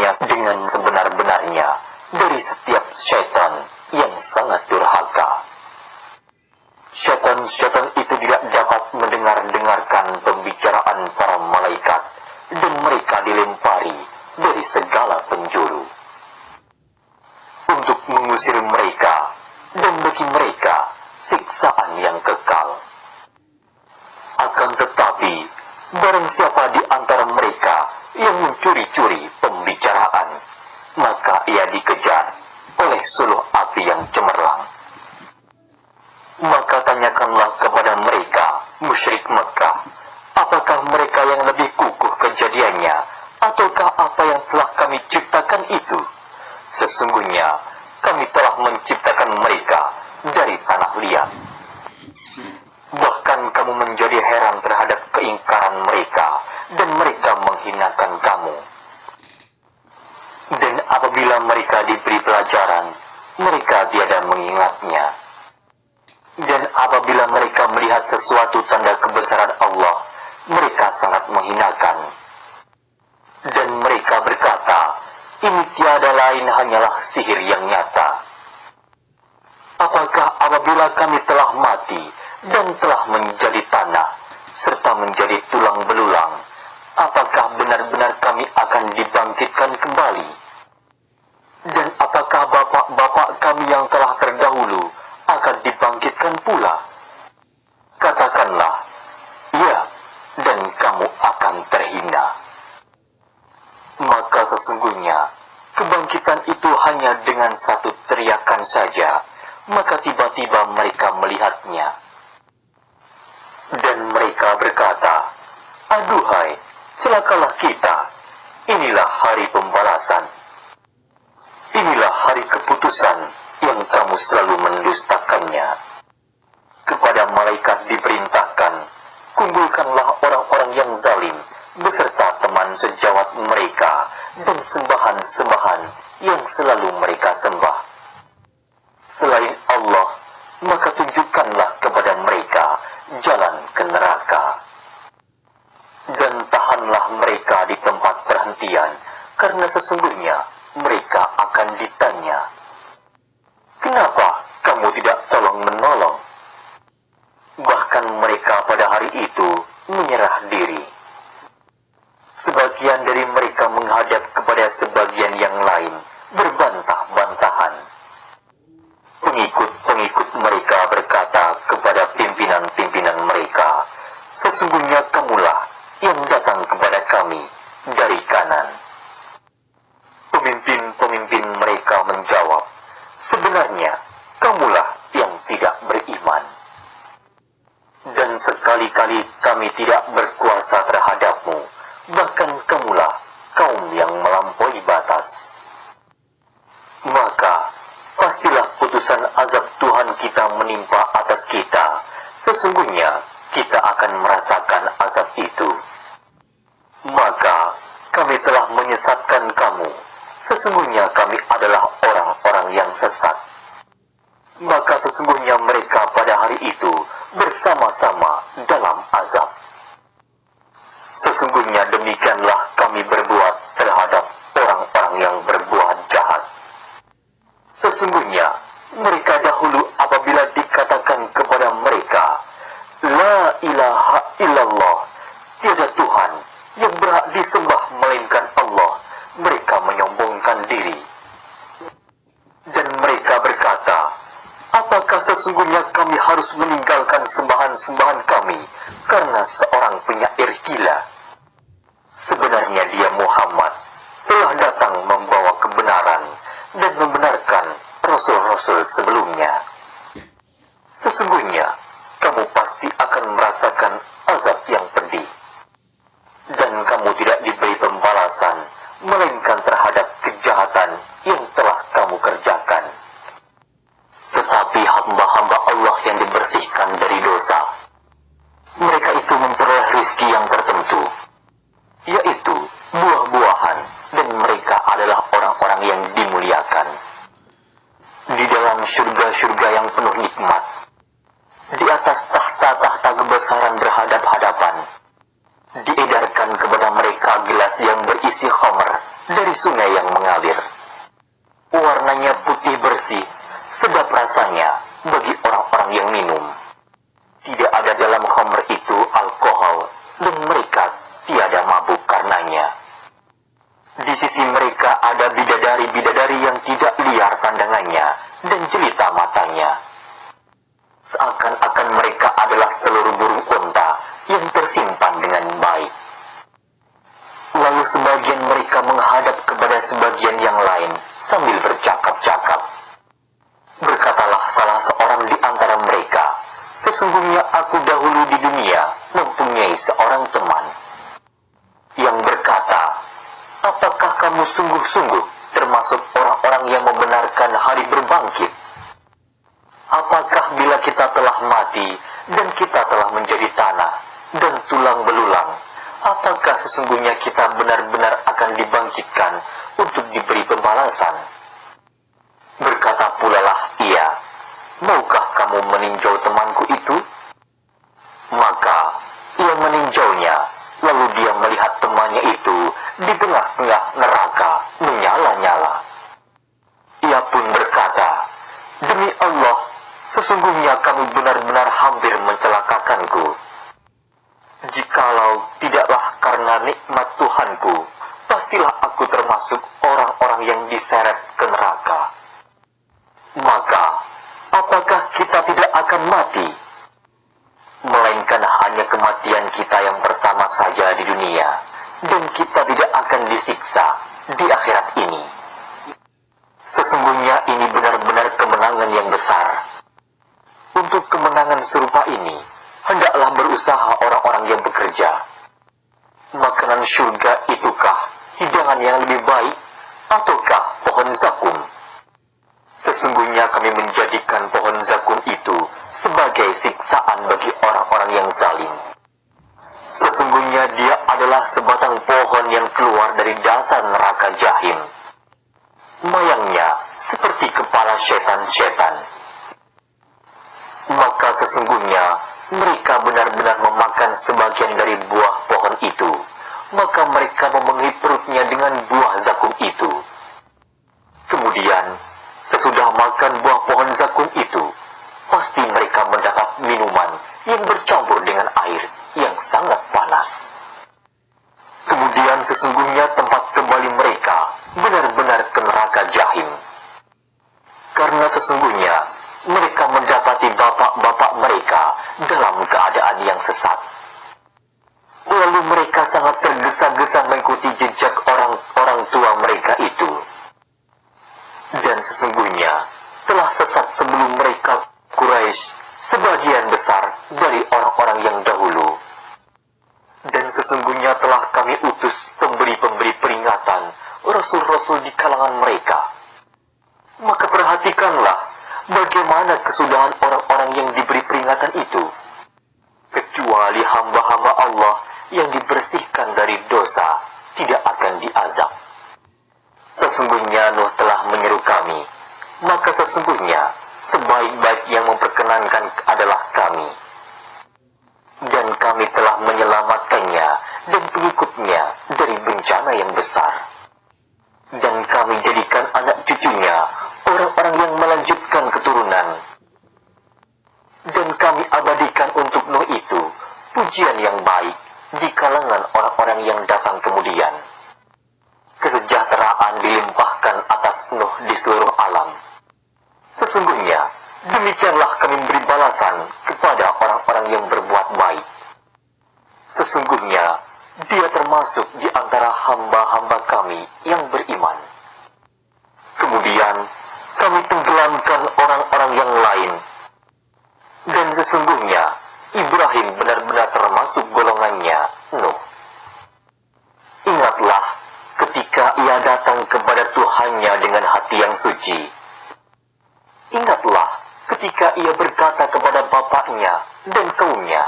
menjauhkannya dengan sebenar-benarnya dari setiap syaitan yang sangat durhaka. Syaitan-syaitan itu tidak dapat mendengarkan pembicaraan para malaikat, dan mereka dilempari dari segala penjuru untuk mengusir mereka, dan bagi mereka siksaan yang kekal. Akan tetapi, barang siapa di antara mereka yang mencuri-curi pembicaraan, maka ia dikejar oleh suluh api yang cemerlang. Maka tanyakanlah kepada mereka, musyrik Mekah, apakah mereka yang lebih kukuh kejadiannya, ataukah apa yang telah kami ciptakan itu? Sesungguhnya kami telah menciptakan mereka dari tanah liat. Bahkan kamu menjadi heran terhadap keingkaran mereka, dan mereka menghinakan kamu. Dan apabila mereka diberi pelajaran, mereka tiada mengingatnya. Dan apabila mereka melihat sesuatu tanda kebesaran Allah, mereka sangat menghinakan. Dan mereka berkata, ini tiada lain hanyalah sihir yang nyata. Apakah apabila kami telah mati dan telah menjadi tanah, serta menjadi tulang belulang, apakah benar-benar kami akan dibangkitkan kembali? Dan apakah bapak-bapak kami yang telah terdahulu akan dibangkitkan pula? Katakanlah, ya, dan kamu akan terhina. Maka sesungguhnya kebangkitan itu hanya dengan satu teriakan saja, maka tiba-tiba mereka melihatnya. Dan mereka berkata, aduhai, celakalah kita, inilah hari pembalasan. Inilah hari keputusan yang kamu selalu mendustakannya. Kepada malaikat diperintahkan, kumpulkanlah orang-orang yang zalim beserta teman sejawat mereka dan sembahan-sembahan yang selalu mereka sembah selain Allah, maka tunjukkanlah kepada mereka jalan ke neraka. Dan tahanlah mereka di tempat perhentian, karena sesungguhnya mereka akan ditanya, kenapa kamu tidak tolong-menolong? Bahkan mereka pada hari itu menyerah diri. Sebagian dari mereka menghadap kepada sebagian yang lain, berbantah-bantahan. Pengikut-pengikut mereka berkata kepada pimpinan-pimpinan mereka, sesungguhnya kamulah yang datang kepada kami dari kanan. Pemimpin-pemimpin mereka menjawab, sebenarnya kamulah yang tidak beriman. Dan sekali-kali kami tidak berkuasa terhadapmu, bahkan kamulah kaum yang melampaui batas. Maka pastilah putusan azab Tuhan kita menimpa atas kita. Sesungguhnya kita akan merasakan azab itu. Maka kami telah menyesatkan kamu. Sesungguhnya kami adalah orang-orang yang sesat. Maka sesungguhnya mereka pada hari itu bersama-sama dalam azab. Sesungguhnya demikianlah kami berbuat terhadap orang-orang yang berbuat jahat. Sesungguhnya mereka dahulu apabila dikatakan kepada mereka, La ilaha illallah, tiada Tuhan yang berhak disembah melainkan Allah, mereka menyombongkan diri. Dan mereka berkata, apakah sesungguhnya kami harus meninggalkan sembahan-sembahan kami karena seorang penyair gila? Sebenarnya dia Muhammad telah datang membawa kebenaran dan membenarkan rasul-rasul sebelumnya. Sesungguhnya kamu pasti akan merasakan azab yang pedih, dan kamu tidak diberi pembalasan melainkan terhadap kejahatan yang telah kamu kerjakan. Tetapi hamba-hamba Allah yang dibersihkan dari dosa, mereka itu memperoleh rizki yang tertentu, yaitu buah-buahan, dan mereka adalah orang-orang yang dimuliakan. Di dalam surga-surga yang penuh nikmat, di atas tahta-tahta kebesaran berhadap-hadapan, diedarkan kepada mereka gelas yang berisi khamr dan dari sungai yang mengalir. Warnanya putih bersih, sedap rasanya bagi orang-orang yang minum. Tidak ada dalam khamr itu alkohol, dan mereka tiada mabuk karenanya. Di sisi mereka ada bidadari-bidadari yang tidak liar pandangannya dan jelita matanya. Seakan-akan mereka adalah seluruh burung unta yang tersimpan dengan baik. Lalu sebagian mereka menghadap kepada sebagian yang lain sambil bercakap-cakap. Berkatalah salah seorang di antara mereka, "Sesungguhnya aku dahulu di dunia mempunyai seorang teman." Yang berkata, "Apakah kamu sungguh-sungguh termasuk orang-orang yang membenarkan hari berbangkit? Apakah bila kita telah mati dan kita telah menjadi tanah dan tulang belulang, apakah sesungguhnya kita benar-benar akan dibangkitkan untuk diberi pembalasan?" Berkata pula lah ia, "Maukah kamu meninjau temanku itu?" Maka ia meninjaunya, lalu dia melihat temannya itu di tengah-tengah neraka menyala-nyala. Ia pun berkata, "Demi Allah, sesungguhnya kamu benar-benar hampir mencelakakanku. Jikalau tidaklah karena nikmat Tuhanku, pastilah aku termasuk orang-orang yang diseret ke neraka. Maka, apakah kita tidak akan mati? Melainkan hanya kematian kita yang pertama saja di dunia, dan kita tidak akan disiksa di akhirat ini. Sesungguhnya ini benar-benar kemenangan yang besar. Untuk kemenangan serupa ini, hendaklah berusaha orang-orang yang bekerja. Makanan surga itukah hidangan yang lebih baik, ataukah pohon zakum? Sesungguhnya kami menjadikan pohon zakum itu sebagai siksaan bagi orang-orang yang zalim. Sesungguhnya dia adalah sebatang pohon yang keluar dari dasar neraka jahim. Mayangnya seperti kepala setan-setan. Maka sesungguhnya mereka benar-benar memakan sebagian dari buah pohon itu. Maka mereka memenuhi perutnya dengan buah zakum itu. Kemudian, sesudah makan buah pohon zakum itu, pasti mereka mendapat minuman yang bercampur dengan air yang sangat panas. Kemudian sesungguhnya tempat kembali mereka benar-benar ke neraka jahim. Karena sesungguhnya mereka mendapati bapak-bapak mereka dalam keadaan yang sesat. Lalu mereka sangat tergesa-gesa mengikuti jejak orang-orang tua mereka itu. Dan sesungguhnya telah sesat sebelum mereka Quraisy sebagian besar dari orang-orang yang dahulu. Dan sesungguhnya telah kami utus pemberi-pemberi peringatan, rasul-rasul di kalangan mereka. Maka perhatikanlah bagaimana kesudahan orang-orang yang diberi peringatan itu. Kecuali hamba-hamba Allah yang dibersihkan dari dosa tidak akan diazab. Sesungguhnya Nuh telah menyeru kami, maka sesungguhnya sebaik-baik yang memperkenankan adalah kami. Dan kami telah menyelamatkannya dan pengikutnya dari bencana yang besar. Dan kami jadikan anak cucunya orang-orang yang melanjutkan keturunan. Dan kami abadikan untuk Nuh itu pujian yang baik di kalangan orang-orang yang datang kemudian. Kesejahteraan dilimpahkan atas Nuh di seluruh alam. Sesungguhnya demikianlah kami beri balasan kepada orang-orang yang berbuat baik. Sesungguhnya dia termasuk di antara hamba-hamba kami yang beriman. Kemudian kami tenggelamkan orang-orang yang lain. Dan sesungguhnya Ibrahim benar-benar termasuk golongannya Nuh. Ingatlah ketika ia datang kepada Tuhannya dengan hati yang suci. Ingatlah ketika ia berkata kepada bapaknya dan kaumnya,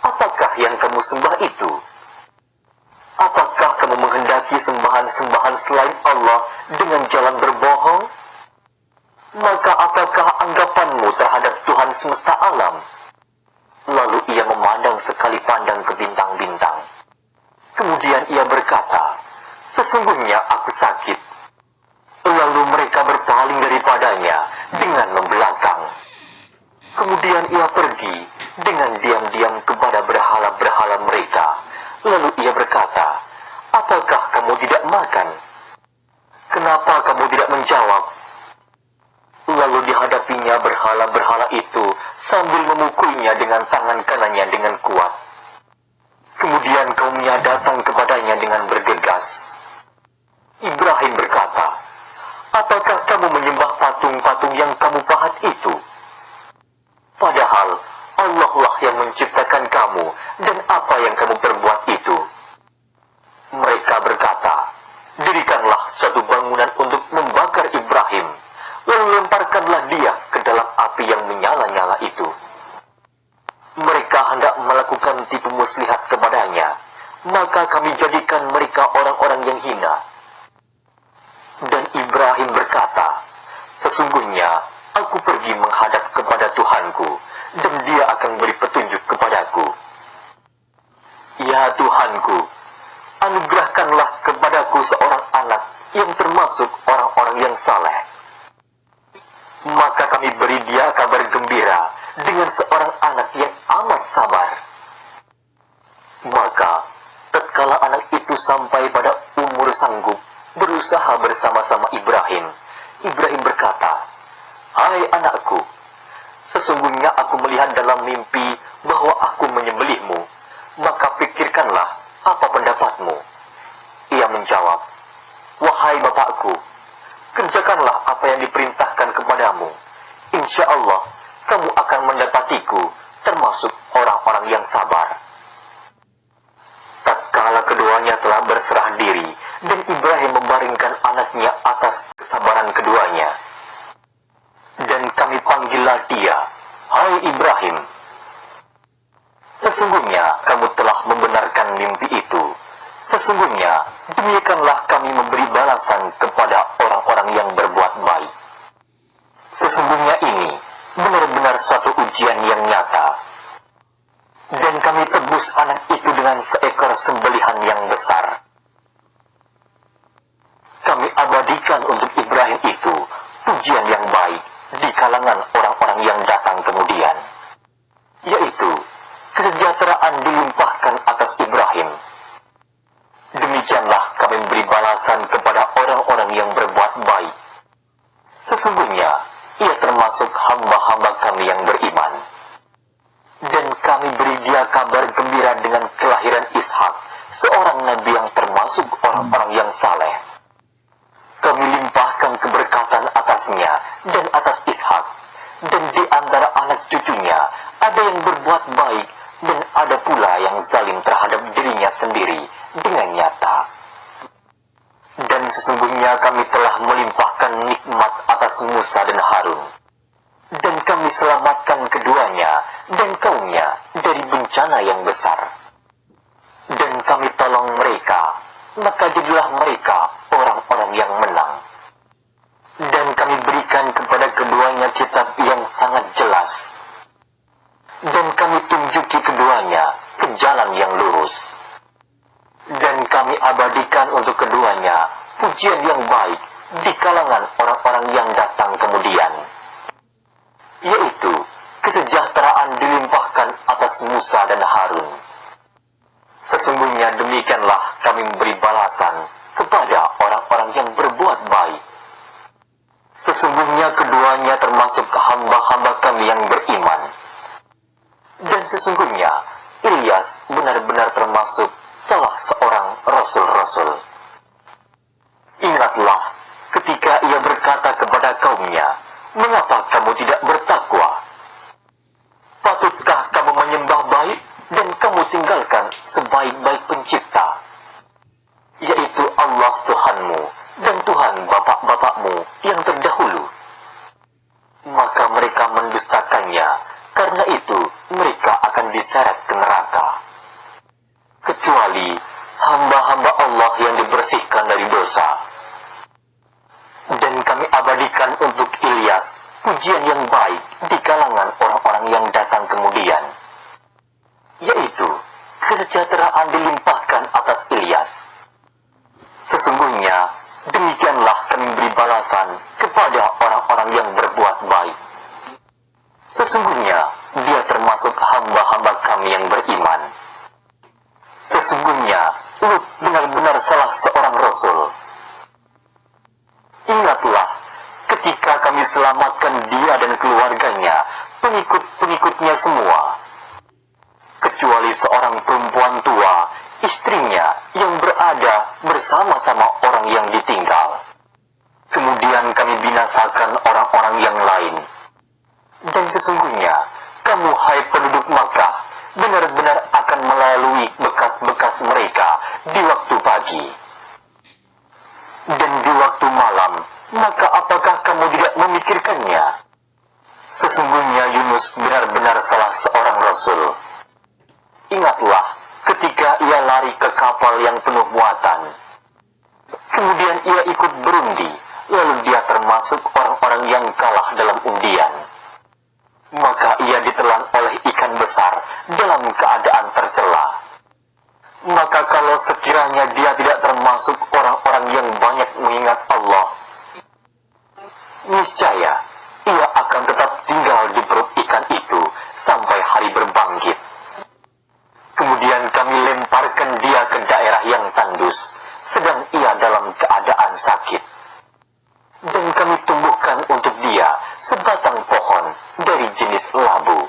"Apakah yang kamu sembah itu? Apakah kamu menghendaki sembahan-sembahan selain Allah dengan jalan berbohong? Maka apakah anggapanmu terhadap Tuhan semesta alam?" Lalu ia memandang sekali pandang ke bintang-bintang. Kemudian ia berkata, sesungguhnya aku sakit. Lalu mereka berpaling daripadanya dengan membelakang. Kemudian ia pergi dengan diam-diam kepada berhala-berhala mereka. Lalu ia berkata, apakah kamu tidak makan? Kenapa kamu tidak menjawab? Lalu dihadapinya berhala-berhala itu sambil memukulnya dengan tangan kanannya dengan kuat. Kemudian kaumnya datang kepadanya dengan bergegas. Ibrahim berkata, apakah kamu menyembah patung-patung yang kamu pahat itu? Padahal Allah lah yang menciptakan kamu, dan apa yang kamu perbuat itu? Mereka berkata, dirikanlah suatu bangunan untuk membakar Ibrahim, lalu lemparkanlah dia ke dalam api yang menyala-nyala itu. Mereka hendak melakukan tipu muslihat kepadanya, maka kami jadikan mereka orang-orang yang hina. Dan Ibrahim berkata, sesungguhnya aku pergi menghadap kepada Tuhanku, dan dia akan beri petunjuk kepadaku. Ya Tuhanku, anugerahkanlah kepadaku seorang anak yang termasuk orang-orang yang saleh. Maka kami beri dia kabar gembira dengan seorang anak yang amat sabar. Maka tatkala anak itu sampai pada umur sanggup berusaha bersama-sama Ibrahim, Ibrahim berkata, hai anakku, sesungguhnya aku melihat dalam mimpi bahwa aku menyembelihmu, maka pikirkanlah apa pendapatmu. Ia menjawab, wahai bapakku, kerjakanlah apa yang diperintahkan kepadamu. Insya Allah kamu akan mendapatiku termasuk orang-orang yang sabar. Tatkala keduanya telah berserah diri dan Ibrahim membaringkan anaknya atas kesabaran keduanya, dan kami panggillah dia, hai Ibrahim, sesungguhnya kamu telah membenarkan mimpi itu. Sesungguhnya demikianlah kami memberi balasan kepada orang-orang yang berbuat baik. Sesungguhnya ini benar-benar suatu ujian yang nyata. Dan kami tebus anak itu dengan seekor sembelihan yang besar. Kami abadikan untuk Ibrahim itu pujian yang baik di kalangan orang-orang yang datang kemudian, yaitu kesejahteraan dilimpahkan atas Ibrahim. Demikianlah kami beri balasan kepada orang-orang yang berbuat baik. Sesungguhnya ia termasuk hamba-hamba kami yang beriman. Dan kami beri dia kabar gembira dengan kelahiran Ishak, seorang nabi yang termasuk orang-orang yang saleh. Kami limpahkan keberkatan atasnya dan atas Ishak, dan di antara anak cucunya ada yang berbuat baik, dan ada pula yang zalim terhadap dirinya sendiri dengan nyata. Dan sesungguhnya kami telah melimpahkan nikmat atas Musa dan Harun, dan kami selamatkan keduanya dan kaumnya dari bencana yang besar. Dan kami tolong mereka, maka jadilah mereka orang-orang yang menang. Dan kami berikan kepada keduanya kitab yang sangat jelas. Dan kami tunjuki keduanya ke jalan yang lurus. Dan kami abadikan untuk keduanya pujian yang baik di kalangan orang-orang yang datang kemudian, yaitu kesejahteraan dilimpahkan atas Musa dan Harun. Sesungguhnya demikianlah kami memberi balasan kepada orang-orang yang berbuat baik. Sesungguhnya keduanya termasuk hamba-hamba kami yang beriman. Dan sesungguhnya Ilyas benar-benar termasuk salah seorang rasul-rasul. Ingatlah ketika ia berkata kepada kaumnya, mengapa kamu tidak bertakwa? Patutkah kamu menyembah baik dan kamu tinggalkan sebaik-baik pencipta, yaitu Allah Tuhanmu dan Tuhan bapak-bapakmu yang terdahulu? Maka mereka mendustakannya, karena itu mereka akan diseret ke neraka. Kecuali hamba-hamba Allah yang dibersihkan dari dosa. Dan kami abadikan untuk Ilyas pujian yang baik di kalangan orang-orang yang datang kemudian, yaitu kesejahteraan dilimpahkan atas Ilyas. Sesungguhnya Demikianlah kami beri balasan kepada orang-orang yang berbuat baik. Sesungguhnya dia termasuk hamba-hamba kami yang beriman. Sesungguhnya Lut benar-benar salah seorang rasul. Ingatlah ketika kami selamatkan dia dan keluarganya, pengikut-pengikutnya semua, kecuali seorang perempuan tua, istrinya yang berada bersama-sama orang yang ditinggal. Kemudian kami binasakan orang-orang yang lain. Dan sesungguhnya kamu, hai penduduk Makkah, benar-benar akan melalui bekas-bekas mereka di waktu pagi dan di waktu malam, maka apakah kamu tidak memikirkannya? Sesungguhnya Yunus benar-benar salah seorang rasul. Ingatlah ketika ia lari ke kapal yang penuh muatan. Kemudian ia ikut berundi, lalu dia termasuk orang-orang yang kalah dalam undian. Maka ia ditelan oleh ikan besar dalam keadaan tercela. Maka kalau sekiranya dia tidak termasuk orang-orang yang banyak mengingat Allah, niscaya ia akan tetap tinggal di perut ikan itu sampai hari berbangkit. Kemudian kami lemparkan dia ke daerah yang tandus, sedang ia dalam keadaan sakit. Dan kami tumbuhkan untuk dia sebatang pohon dari jenis labu.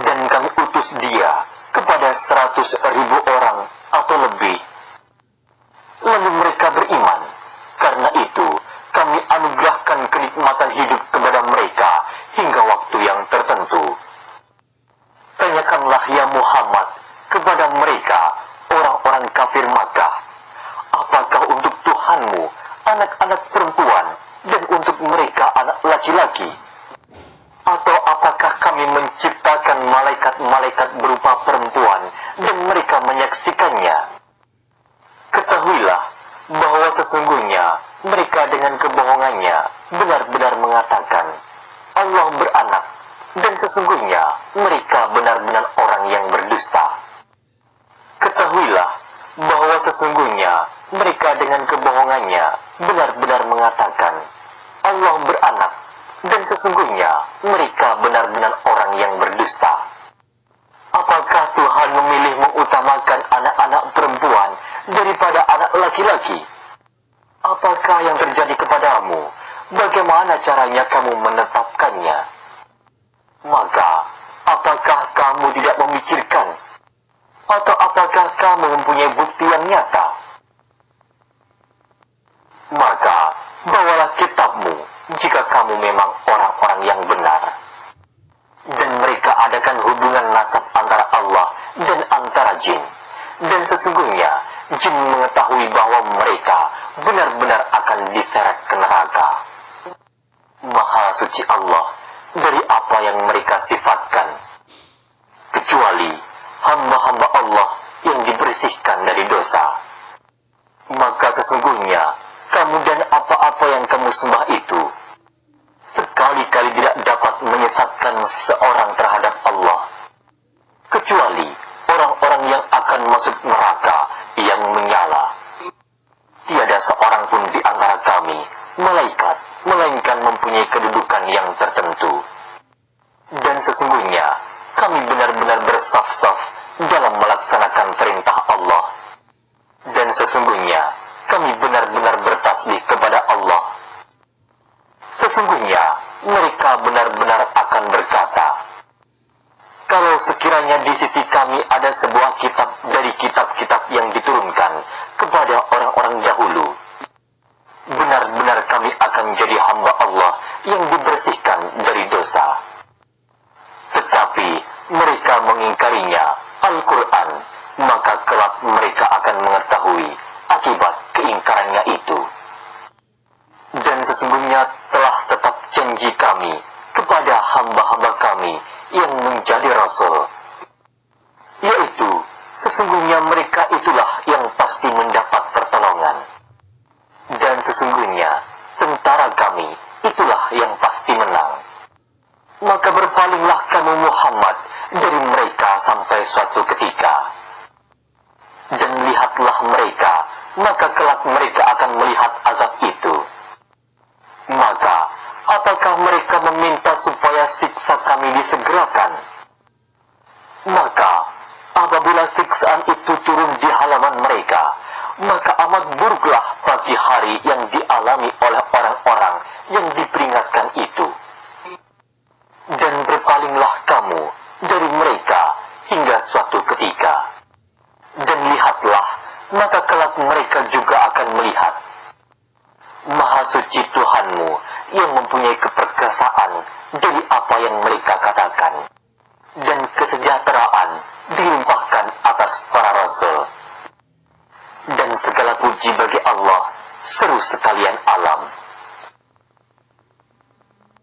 Dan kami utus dia kepada 100.000 orang atau lebih. Lalu mereka beriman. Karena itu, kami anugerahkan kenikmatan hidup kepada mereka hingga waktu yang tertentu. Tanyakanlah ya Muhammad kepada mereka, orang-orang kafir Makkah, apakah untuk Tuhanmu anak-anak perempuan dan untuk mereka anak laki-laki? Atau apakah kami menciptakan malaikat-malaikat berupa perempuan dan mereka menyaksikannya? Ketahuilah bahwa sesungguhnya mereka dengan kebohongannya benar-benar mengatakan Allah beranak, dan sesungguhnya mereka benar-benar orang yang berdusta. Ketahuilah bahwa sesungguhnya mereka dengan kebohongannya benar-benar mengatakan Allah beranak, dan sesungguhnya mereka benar-benar orang yang berdusta. Apakah Tuhan memilih mengutamakan anak-anak perempuan daripada anak laki-laki? Apakah yang terjadi kepadamu? Bagaimana caranya kamu menetapkannya? Maka, apakah kamu tidak memikirkan? Atau apakah kamu mempunyai bukti yang nyata? Maka, bawalah kitabmu jika kamu memang orang-orang yang benar. Dan mereka adakan hubungan nasab antara Allah dan antara jin. Dan sesungguhnya, jin mengetahui bahwa mereka benar-benar akan diseret ke neraka. Maha suci Allah dari apa yang mereka sifatkan, kecuali hamba-hamba Allah yang dibersihkan dari dosa. Maka sesungguhnya kamu dan apa-apa yang kamu sembah itu sekali-kali tidak dapat menyesatkan seorang terhadap Allah, kecuali orang-orang yang akan masuk neraka yang menyala. Tiada seorang pun di antara kami, malaikat, melainkan mempunyai kedudukan yang tertentu. Dan sesungguhnya kami benar-benar bersaf-saf dalam melaksanakan perintah Allah. Dan sesungguhnya kami benar-benar bertasbih kepada Allah. Sesungguhnya mereka benar-benar akan berkata, kalau sekiranya di sisi kami ada sebuah kitab dari kitab-kitab yang diturunkan kepada orang-orang dahulu, benar-benar kami akan jadi hamba Allah yang dibersihkan dari dosa. Tetapi mereka mengingkarinya, Al-Quran, maka kelak mereka akan mengetahui akibat keingkarannya itu. Dan sesungguhnya telah tetap janji kami kepada hamba-hamba kami yang menjadi rasul, yaitu sesungguhnya mereka itulah yang pasti mendapat pertolongan. Dan sesungguhnya tentara kami itulah yang pasti menang. kelak mereka akan melihat azab itu. Maka, apakah mereka meminta supaya siksa kami disegerakan? Maka, apabila siksaan itu turun di halaman mereka, maka amat buruklah pagi hari yang dialami oleh orang-orang yang diperingatkan itu. Dan berpalinglah kamu dari mereka hingga suatu ketika. Dan lihatlah, maka kelak mereka juga akan melihat. Maha suci Tuhanmu yang mempunyai keperkasaan dari apa yang mereka katakan. Dan kesejahteraan dilimpahkan